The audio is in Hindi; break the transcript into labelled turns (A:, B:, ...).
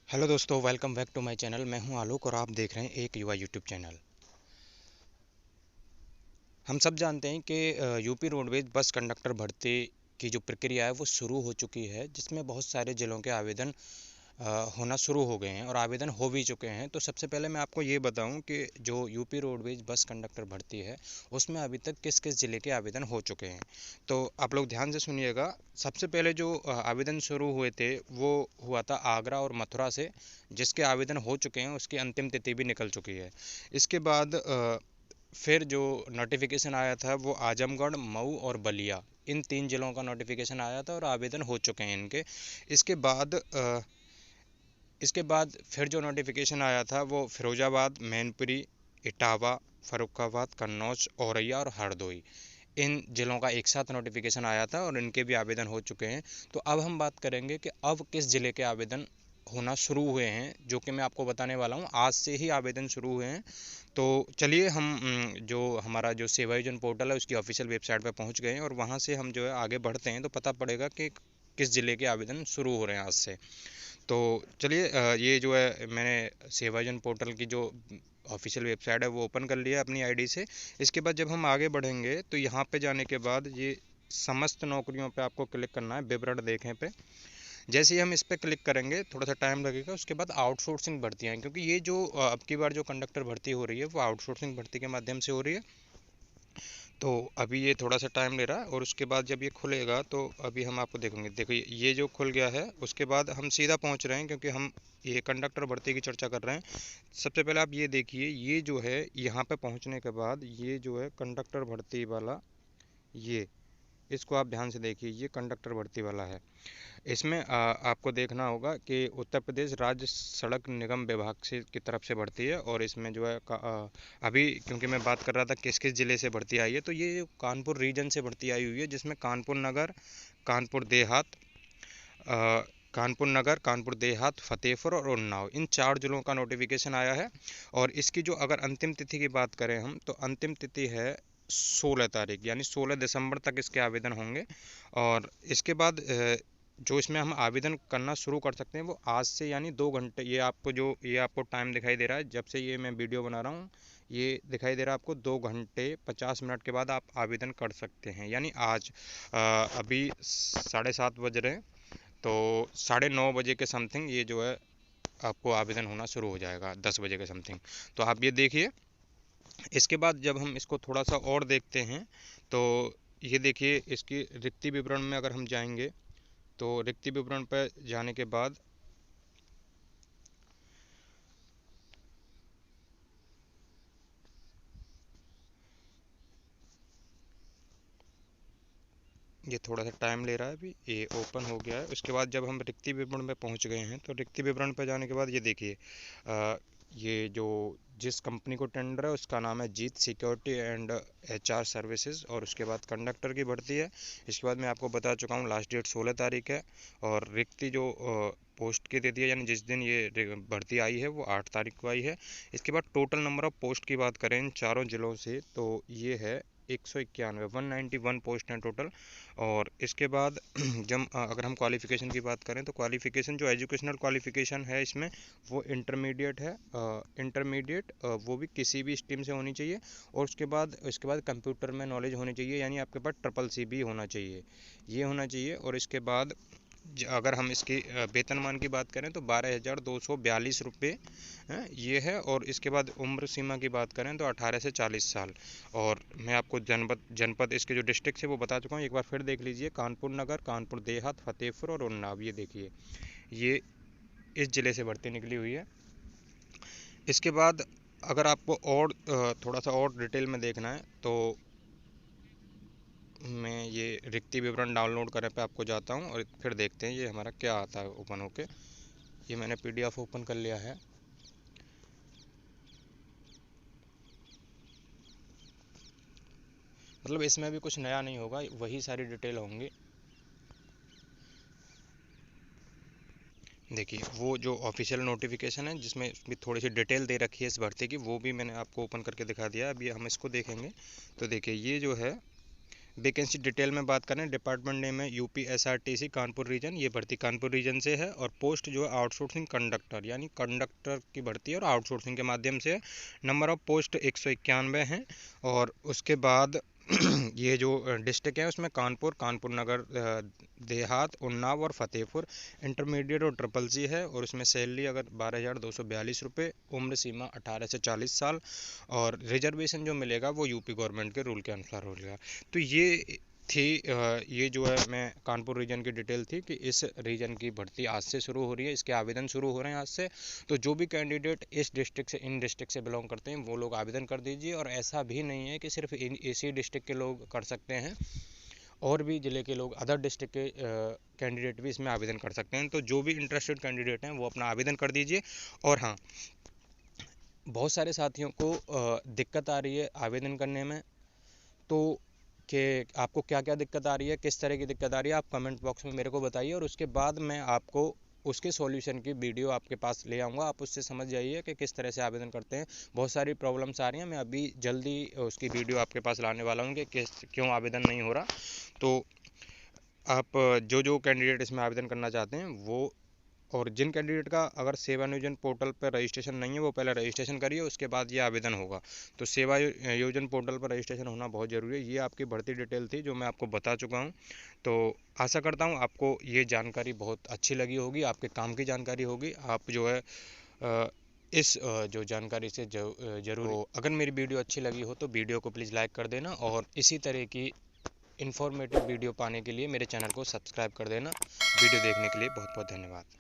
A: हेलो दोस्तों, welcome back to my channel. मैं हूं आलोक और आप देख रहे हैं एक युवा यूट्यूब चैनल। हम सब जानते हैं कि यूपी रोडवेज बस कंडक्टर भर्ती की जो प्रक्रिया है वो शुरू हो चुकी है, जिसमें बहुत सारे ज़िलों के आवेदन होना शुरू हो गए हैं और आवेदन हो भी चुके हैं। तो सबसे पहले मैं आपको ये बताऊं कि जो यूपी रोडवेज बस कंडक्टर भर्ती है उसमें अभी तक किस किस ज़िले के आवेदन हो चुके हैं। तो आप लोग ध्यान से सुनिएगा। सबसे पहले जो आवेदन शुरू हुए थे वो हुआ था आगरा और मथुरा से, जिसके आवेदन हो चुके हैं, उसकी अंतिम तिथि भी निकल चुकी है। इसके बाद फिर जो नोटिफिकेशन आया था वो आजमगढ़, मऊ और बलिया, इन तीन ज़िलों का नोटिफिकेशन आया था और आवेदन हो चुके हैं इनके। इसके बाद इसके बाद फिर जो नोटिफिकेशन आया था वो फिरोजाबाद, मैनपुरी, इटावा, फर्रुखाबाद, कन्नौज, औरैया और हरदोई, इन ज़िलों का एक साथ नोटिफिकेशन आया था और इनके भी आवेदन हो चुके हैं। तो अब हम बात करेंगे कि अब किस ज़िले के आवेदन होना शुरू हुए हैं, जो कि मैं आपको बताने वाला हूँ। आज से ही आवेदन शुरू हुए हैं। तो चलिए हम जो हमारा जो सेवा योजन पोर्टल है उसकी ऑफिशियल वेबसाइट पर पहुँच गए हैं और वहाँ से हम जो है आगे बढ़ते हैं तो पता पड़ेगा कि किस ज़िले के आवेदन शुरू हो रहे हैं आज से। तो चलिए ये जो है मैंने सेवाजन पोर्टल की जो ऑफिशियल वेबसाइट है वो ओपन कर लिया अपनी आईडी से। इसके बाद जब हम आगे बढ़ेंगे तो यहाँ पे जाने के बाद ये समस्त नौकरियों पे आपको क्लिक करना है, विवरण देखें पे। जैसे ही हम इस पे क्लिक करेंगे थोड़ा सा टाइम लगेगा। उसके बाद आउटसोर्सिंग भर्तियाँ हैं, क्योंकि ये जो अब की बार जो कंडक्टर भर्ती हो रही है वो आउटसोर्सिंग भर्ती के माध्यम से हो रही है। तो अभी ये थोड़ा सा टाइम ले रहा है और उसके बाद जब ये खुलेगा तो अभी हम आपको देखेंगे। देखो ये जो खुल गया है उसके बाद हम सीधा पहुंच रहे हैं, क्योंकि हम ये कंडक्टर भर्ती की चर्चा कर रहे हैं। सबसे पहले आप ये देखिए, ये जो है यहाँ पे पहुंचने के बाद ये जो है कंडक्टर भर्ती वाला, ये इसको आप ध्यान से देखिए, ये कंडक्टर भर्ती वाला है। इसमें आपको देखना होगा कि उत्तर प्रदेश राज्य सड़क निगम विभाग से की तरफ से भर्ती है और इसमें जो है अभी क्योंकि मैं बात कर रहा था किस किस ज़िले से भर्ती आई है, तो ये कानपुर रीजन से भर्ती आई हुई है, जिसमें कानपुर नगर, कानपुर देहात, कानपुर नगर, कानपुर देहात, फतेहपुर और उन्नाव, इन चार जिलों का नोटिफिकेशन आया है। और इसकी जो अगर अंतिम तिथि की बात करें हम, तो अंतिम तिथि है 16 तारीख, यानी 16 दिसंबर तक इसके आवेदन होंगे। और इसके बाद जो इसमें हम आवेदन करना शुरू कर सकते हैं वो आज से, यानी 2 घंटे, ये आपको टाइम दिखाई दे रहा है जब से ये मैं वीडियो बना रहा हूँ, ये दिखाई दे रहा है आपको 2 घंटे 50 मिनट के बाद आप आवेदन कर सकते हैं। यानी आज अभी 7:30 बज रहे हैं, तो 9:30 बजे के समथिंग ये जो है आपको आवेदन होना शुरू हो जाएगा, 10 बजे के समथिंग। तो आप ये देखिए। इसके बाद जब हम इसको थोड़ा सा और देखते हैं तो ये देखिए, इसकी रिक्ति विवरण में अगर हम जाएंगे तो रिक्ति विवरण पर जाने के बाद ये थोड़ा सा टाइम ले रहा है, अभी ये ओपन हो गया है। उसके बाद जब हम रिक्ति विवरण में पहुंच गए हैं तो रिक्ति विवरण पर जाने के बाद ये देखिए, ये जो जिस कंपनी को टेंडर है उसका नाम है जीत सिक्योरिटी एंड एचआर सर्विसेज, और उसके बाद कंडक्टर की भर्ती है। इसके बाद मैं आपको बता चुका हूँ लास्ट डेट 16 तारीख है, और रिक्ति जो पोस्ट की दे दी है, यानी जिस दिन ये भर्ती आई है वो 8 तारीख को आई है। इसके बाद टोटल नंबर ऑफ पोस्ट की बात करें इन चारों जिलों से तो ये है 191, 191 पोस्ट हैं टोटल। और इसके बाद जब अगर हम क्वालिफ़िकेशन की बात करें तो क्वालिफ़िकेशन जो एजुकेशनल क्वालिफ़िकेशन है इसमें वो इंटरमीडिएट है। इंटरमीडिएट वो भी किसी भी स्ट्रीम से होनी चाहिए। और उसके बाद कंप्यूटर में नॉलेज होनी चाहिए, यानी आपके पास ट्रिपल सी भी होना चाहिए, ये होना चाहिए। और इसके बाद अगर हम इसकी वेतनमान की बात करें तो 12,242 रुपये ये है। और इसके बाद उम्र सीमा की बात करें तो 18 से 40 साल। और मैं आपको जनपद जनपद इसके जो डिस्ट्रिक्ट है वो बता चुका हूँ, एक बार फिर देख लीजिए, कानपुर नगर, कानपुर देहात, फतेहपुर और उन्नाव, ये देखिए, ये इस ज़िले से भर्ती निकली हुई है। इसके बाद अगर आपको और थोड़ा सा और डिटेल में देखना है तो मैं ये रिक्ति विवरण डाउनलोड करने पे आपको जाता हूँ और फिर देखते हैं ये हमारा क्या आता है ओपन होके। ये मैंने पीडीएफ ओपन कर लिया है। मतलब इसमें भी कुछ नया नहीं होगा, वही सारी डिटेल होंगी। देखिए वो जो ऑफिशियल नोटिफिकेशन है जिसमें भी थोड़ी सी डिटेल दे रखी है इस भर्ती की, वो भी मैंने आपको ओपन करके दिखा दिया। अभी हम इसको देखेंगे तो देखिए, ये जो है वैकेंसी डिटेल में बात करें, डिपार्टमेंट नेम है यूपी एसआरटीसी कानपुर रीजन, ये भर्ती कानपुर रीजन से है। और पोस्ट जो है आउटसोर्सिंग कंडक्टर, यानी कंडक्टर की भर्ती है और आउटसोर्सिंग के माध्यम से है। नंबर ऑफ पोस्ट 191 है। और उसके बाद ये जो डिस्ट्रिक्ट है उसमें कानपुर, कानपुर नगर देहात, उन्नाव और फतेहपुर। इंटरमीडिएट और ट्रिपल सी है। और उसमें सैलरी अगर 12,242 रुपये। उम्र सीमा 18 से 40 साल। और रिजर्वेशन जो मिलेगा वो यूपी गवर्नमेंट के रूल के अनुसार होगा। तो ये थी ये जो है मैं कानपुर रीजन की डिटेल थी कि इस रीजन की भर्ती आज से शुरू हो रही है, इसके आवेदन शुरू हो रहे हैं आज से। तो जो भी कैंडिडेट इस डिस्ट्रिक्ट से, इन डिस्ट्रिक्ट से बिलोंग करते हैं, वो लोग आवेदन कर दीजिए। और ऐसा भी नहीं है कि सिर्फ इसी डिस्ट्रिक्ट के लोग कर सकते हैं, और भी ज़िले के लोग, अदर डिस्ट्रिक्ट के कैंडिडेट भी इसमें आवेदन कर सकते हैं। तो जो भी इंटरेस्टेड कैंडिडेट हैं वो अपना आवेदन कर दीजिए। और हाँ, बहुत सारे साथियों को दिक्कत आ रही है आवेदन करने में, तो कि आपको क्या क्या दिक्कत आ रही है, किस तरह की दिक्कत आ रही है, आप कमेंट बॉक्स में मेरे को बताइए। और उसके बाद मैं आपको उसके सॉल्यूशन की वीडियो आपके पास ले आऊँगा। आप उससे समझ जाइए कि किस तरह से आवेदन करते हैं। बहुत सारी प्रॉब्लम्स आ रही हैं, मैं अभी जल्दी उसकी वीडियो आपके पास लाने वाला हूँ कि क्यों आवेदन नहीं हो रहा। तो आप जो जो कैंडिडेट इसमें आवेदन करना चाहते हैं वो, और जिन कैंडिडेट का अगर सेवा नियोजन पोर्टल पर रजिस्ट्रेशन नहीं है वो पहले रजिस्ट्रेशन करिए, उसके बाद ये आवेदन होगा। तो सेवा योजन पोर्टल पर रजिस्ट्रेशन होना बहुत ज़रूरी है। ये आपकी भर्ती डिटेल थी जो मैं आपको बता चुका हूँ। तो आशा करता हूँ आपको ये जानकारी बहुत अच्छी लगी होगी, आपके काम की जानकारी होगी। आप जो है इस जो जानकारी से जरूर हो। अगर मेरी वीडियो अच्छी लगी हो तो वीडियो को प्लीज़ लाइक कर देना, और इसी तरह की इन्फॉर्मेटिव वीडियो पाने के लिए मेरे चैनल को सब्सक्राइब कर देना। वीडियो देखने के लिए बहुत बहुत धन्यवाद।